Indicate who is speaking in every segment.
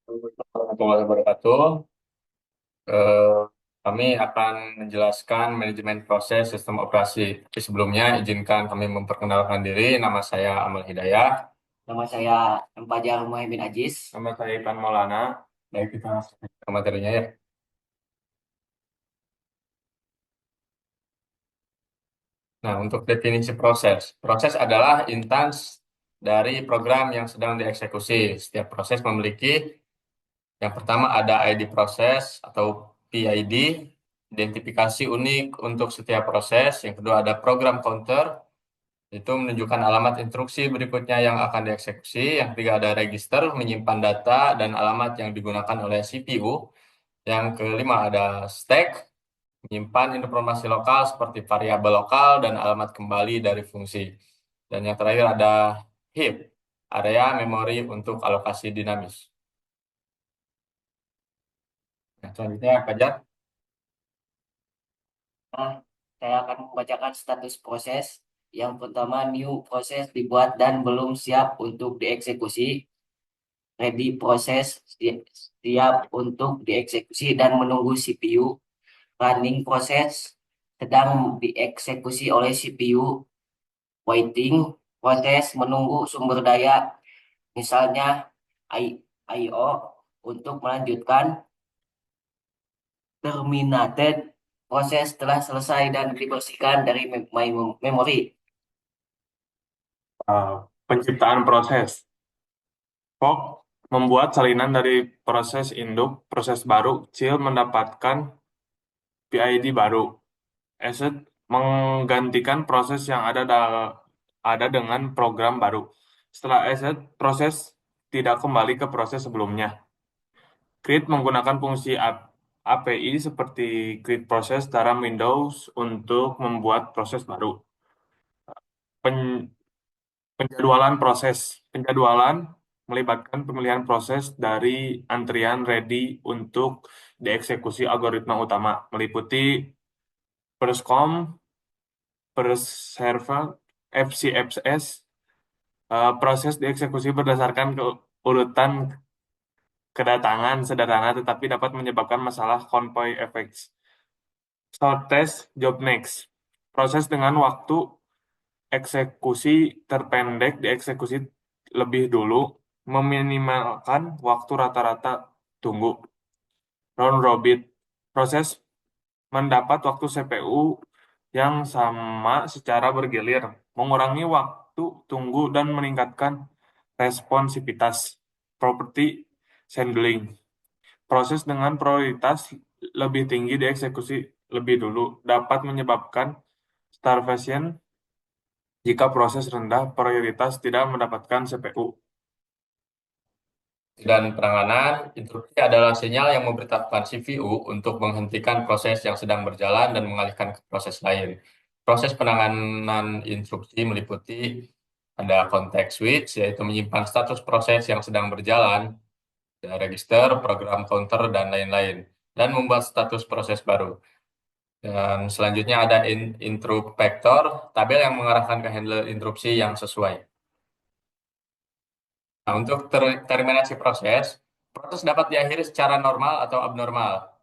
Speaker 1: Assalamualaikum warahmatullahi wabarakatuh. Eh, Kami akan menjelaskan manajemen proses sistem operasi. Tapi sebelumnya, izinkan kami memperkenalkan diri. Nama saya Amal Hidayah.
Speaker 2: Nama saya Fajar Muhammad Ajis.
Speaker 1: Nama saya Ivan Maulana. Baik, kita langsung ke materinya ya. Nah, untuk definisi proses. Proses adalah intens dari program yang sedang dieksekusi. Setiap proses memiliki yang pertama ada ID proses atau PID, identifikasi unik untuk setiap proses. Yang kedua ada program counter, itu menunjukkan alamat instruksi berikutnya yang akan dieksekusi. Yang ketiga ada register, menyimpan data dan alamat yang digunakan oleh CPU. Yang kelima ada stack, menyimpan informasi lokal seperti variabel lokal dan alamat kembali dari fungsi. Dan yang terakhir ada heap, area memori untuk alokasi dinamis. Nah, selanjutnya Fajar.
Speaker 2: Nah, saya akan membacakan status proses. Yang pertama, new proses dibuat dan belum siap untuk dieksekusi. Ready proses siap untuk dieksekusi dan menunggu CPU. Running proses sedang dieksekusi oleh CPU. Waiting proses menunggu sumber daya, misalnya I/O untuk melanjutkan. Terminated proses telah selesai dan dibersihkan dari memori.
Speaker 1: Penciptaan proses. Fork membuat salinan dari proses induk, proses baru, child mendapatkan PID baru. Asset menggantikan proses yang ada dengan program baru. Setelah asset, proses tidak kembali ke proses sebelumnya. Create menggunakan fungsi API seperti create process dalam Windows untuk membuat proses baru. Pen- Penjadwalan proses. Penjadwalan melibatkan pemilihan proses dari antrian ready untuk dieksekusi algoritma utama, meliputi first come, first serve, FCFS. Proses dieksekusi berdasarkan urutan kedatangan sederhana tetapi dapat menyebabkan masalah convoy effects. Shortest job next. Proses dengan waktu eksekusi terpendek dieksekusi lebih dulu, meminimalkan waktu rata-rata tunggu. Round robin. Proses mendapat waktu CPU yang sama secara bergilir, mengurangi waktu tunggu dan meningkatkan responsivitas. Property handling. Proses dengan prioritas lebih tinggi dieksekusi lebih dulu dapat menyebabkan starvation jika proses rendah prioritas tidak mendapatkan CPU. Dan penanganan interupsi adalah sinyal yang memberitahukan CPU untuk menghentikan proses yang sedang berjalan dan mengalihkan ke proses lain. Proses penanganan interupsi meliputi ada context switch, yaitu menyimpan status proses yang sedang berjalan, ada register, program counter, dan lain-lain, dan membuat status proses baru. Dan selanjutnya ada interrupt vector, tabel yang mengarahkan ke handler interupsi yang sesuai. Nah, untuk terminasi proses, proses dapat diakhiri secara normal atau abnormal.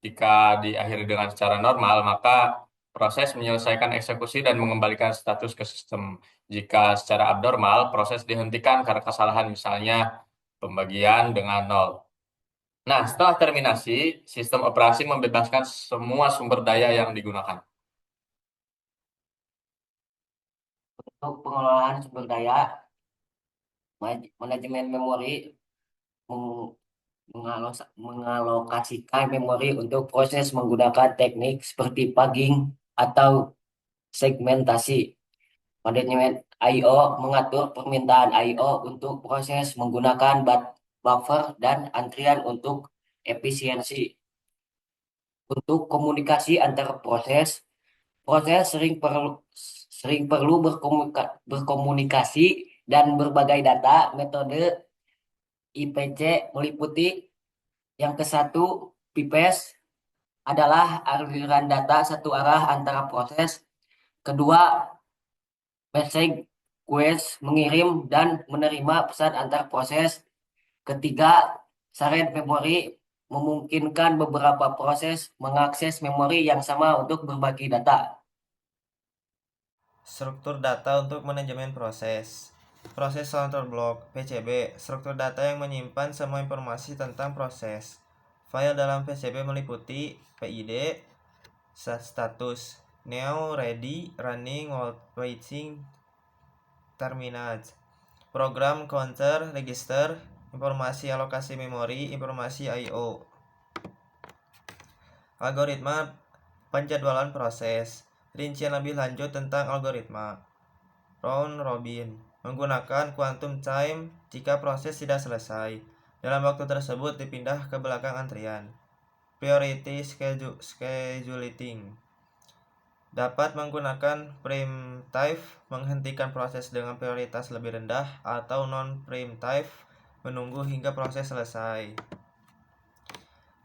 Speaker 1: Jika diakhiri dengan secara normal, maka proses menyelesaikan eksekusi dan mengembalikan status ke sistem. Jika secara abnormal, proses dihentikan karena kesalahan, misalnya pembagian dengan nol. Nah, setelah terminasi, sistem operasi membebaskan semua sumber daya yang digunakan.
Speaker 2: Untuk pengelolaan sumber daya, manajemen memori mengalokasikan memori untuk proses menggunakan teknik seperti pugging atau segmentasi. Manajemen I/O mengatur permintaan I/O untuk proses menggunakan buffer dan antrian untuk efisiensi. Untuk komunikasi antar proses, proses sering perlu berkomunikasi dan berbagai data. Metode IPC meliputi yang ke satu, PIPES adalah aliran data satu arah antara proses. Kedua, message quest mengirim dan menerima pesan antar proses. Ketiga, Shared memory memungkinkan beberapa proses mengakses memori yang sama untuk berbagi data.
Speaker 3: Struktur data untuk manajemen proses. Proses control block (PCB), struktur data yang menyimpan semua informasi tentang proses. File dalam PCB meliputi PID, status, new, ready, running, waiting, terminate, program, counter, register, informasi alokasi memori, informasi I/O. Algoritma penjadwalan proses. Rincian lebih lanjut tentang algoritma round robin menggunakan quantum time jika proses tidak selesai. Dalam waktu tersebut dipindah ke belakang antrian. Priority scheduling dapat menggunakan preemptive menghentikan proses dengan prioritas lebih rendah atau non-preemptive menunggu hingga proses selesai.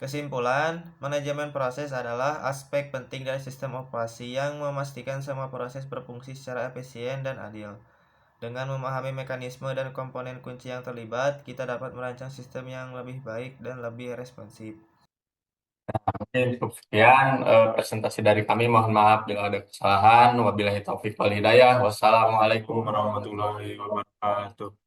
Speaker 3: Kesimpulan, manajemen proses adalah aspek penting dari sistem operasi yang memastikan semua proses berfungsi secara efisien dan adil. Dengan memahami mekanisme dan komponen kunci yang terlibat, kita dapat merancang sistem yang lebih baik dan lebih responsif.
Speaker 1: Oke, cukup sekian presentasi dari kami. Mohon maaf bila ada kesalahan. Wabillahi taufiq wal hidayah. Wassalamualaikum warahmatullahi wabarakatuh.